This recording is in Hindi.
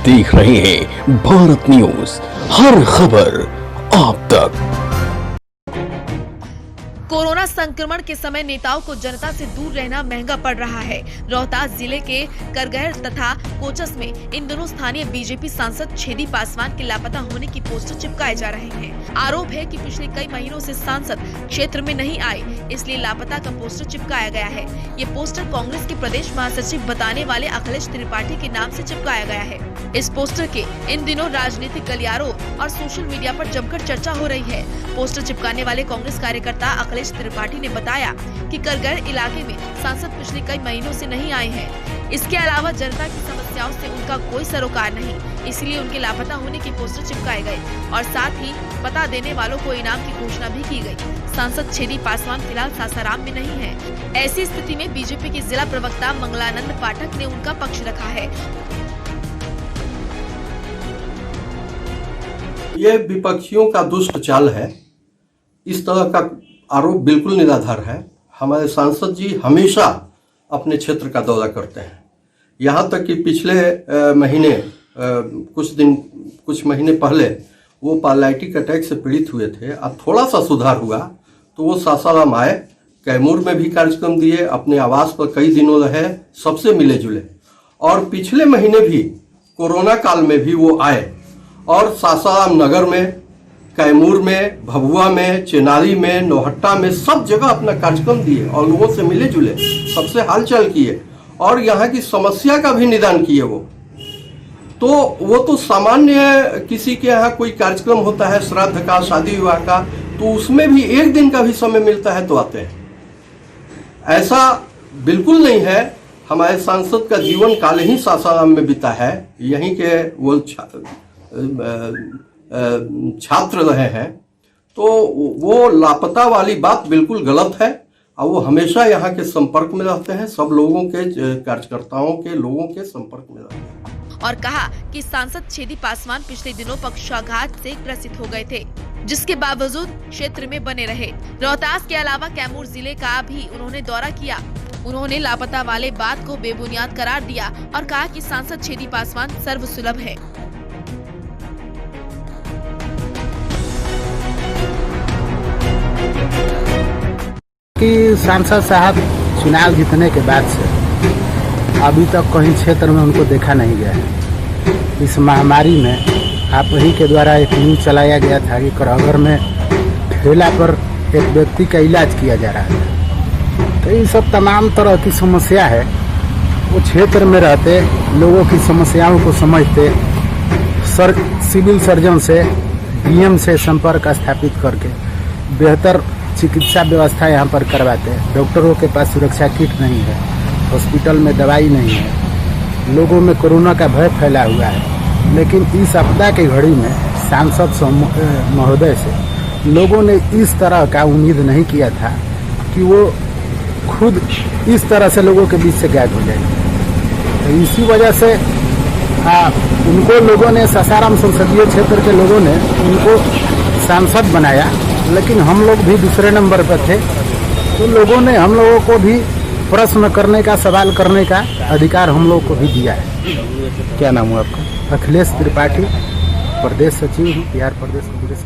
देख रहे हैं भारत न्यूज, हर खबर आप तक। कोरोना संक्रमण के समय नेताओं को जनता से दूर रहना महंगा पड़ रहा है। रोहतास जिले के करगहर तथा कोचस में इन दिनों स्थानीय बीजेपी सांसद छेदी पासवान के लापता होने की पोस्टर चिपकाए जा रहे हैं। आरोप है कि पिछले कई महीनों से सांसद क्षेत्र में नहीं आए, इसलिए लापता का पोस्टर चिपकाया गया है। ये पोस्टर कांग्रेस के प्रदेश महासचिव बताने वाले अखिलेश त्रिपाठी के नाम से चिपकाया गया है। इस पोस्टर के इन दिनों राजनीतिक गलियारों और सोशल मीडिया पर जमकर चर्चा हो रही है। पोस्टर चिपकाने वाले कांग्रेस कार्यकर्ता अखिलेश त्रिपाठी ने बताया कि करगहर इलाके में सांसद पिछले कई महीनों से नहीं आए हैं। इसके अलावा जनता की समस्याओं से उनका कोई सरोकार नहीं, इसलिए उनके लापता होने के पोस्टर चिपकाए गए और साथ ही पता देने वालों को इनाम की घोषणा भी की गई। सांसद छेदी पासवान फिलहाल सासाराम में नहीं है। ऐसी स्थिति में बीजेपी के जिला प्रवक्ता मंगलानंद पाठक ने उनका पक्ष रखा है। ये विपक्षियों का दुष्ट चाल है। इस तरह का आरोप बिल्कुल निराधार है। हमारे सांसद जी हमेशा अपने क्षेत्र का दौरा करते हैं। यहाँ तक कि पिछले महीने कुछ महीने पहले वो पैरालिटिक अटैक से पीड़ित हुए थे। अब थोड़ा सा सुधार हुआ तो वो सासाराम आए, कैमूर में भी कार्यक्रम दिए, अपने आवास पर कई दिनों रहे, सबसे मिले जुले। और पिछले महीने भी कोरोना काल में भी वो आए और सासाराम नगर में, कैमूर में, भभुआ में, चेनारी में, नौहट्टा में सब जगह अपना कार्यक्रम दिए और लोगों से मिले जुले, सबसे हालचाल किए और यहाँ की समस्या का भी निदान किए। वो तो सामान्य किसी के यहाँ कोई कार्यक्रम होता है, श्राद्ध का, शादी विवाह का, तो उसमें भी एक दिन का भी समय मिलता है तो आते हैं। ऐसा बिल्कुल नहीं है। हमारे सांसद का जीवन काल ही सासाराम में बीता है। यहीं के वो छात्र रहे हैं, तो वो लापता वाली बात बिल्कुल गलत है। और वो हमेशा यहाँ के संपर्क में रहते हैं, सब लोगों के, कार्यकर्ताओं के, लोगों के संपर्क में रहते हैं। और कहा कि सांसद छेदी पासवान पिछले दिनों पक्षाघात से ग्रसित हो गए थे, जिसके बावजूद क्षेत्र में बने रहे। रोहतास के अलावा कैमूर जिले का भी उन्होंने दौरा किया। उन्होंने लापता वाले बात को बेबुनियाद करार दिया और कहा कि सांसद छेदी पासवान सर्वसुलभ है। कि सांसद साहब चुनाव जीतने के बाद से अभी तक कहीं क्षेत्र में उनको देखा नहीं गया है। इस महामारी में आप ही के द्वारा एक न्यूज चलाया गया था कि करगहर में ठेला पर एक व्यक्ति का इलाज किया जा रहा है। तो ये सब तमाम तरह की समस्या है। वो क्षेत्र में रहते लोगों की समस्याओं को समझते, सिविल सर्जन से, डीएम से संपर्क स्थापित करके बेहतर चिकित्सा व्यवस्था यहाँ पर करवाते हैं। डॉक्टरों के पास सुरक्षा किट नहीं है, हॉस्पिटल में दवाई नहीं है, लोगों में कोरोना का भय फैला हुआ है। लेकिन इस आपदा की घड़ी में सांसद महोदय से लोगों ने इस तरह का उम्मीद नहीं किया था कि वो खुद इस तरह से लोगों के बीच से गायब हो जाएंगे। तो इसी वजह से उनको लोगों ने, सासाराम संसदीय क्षेत्र के लोगों ने उनको सांसद बनाया। लेकिन हम लोग भी दूसरे नंबर पर थे, तो लोगों ने हम लोगों को भी प्रश्न करने का, सवाल करने का अधिकार हम लोग को भी दिया है। क्या नाम हुआ आपका? अखिलेश त्रिपाठी, प्रदेश सचिव हूँ, बिहार प्रदेश कांग्रेस।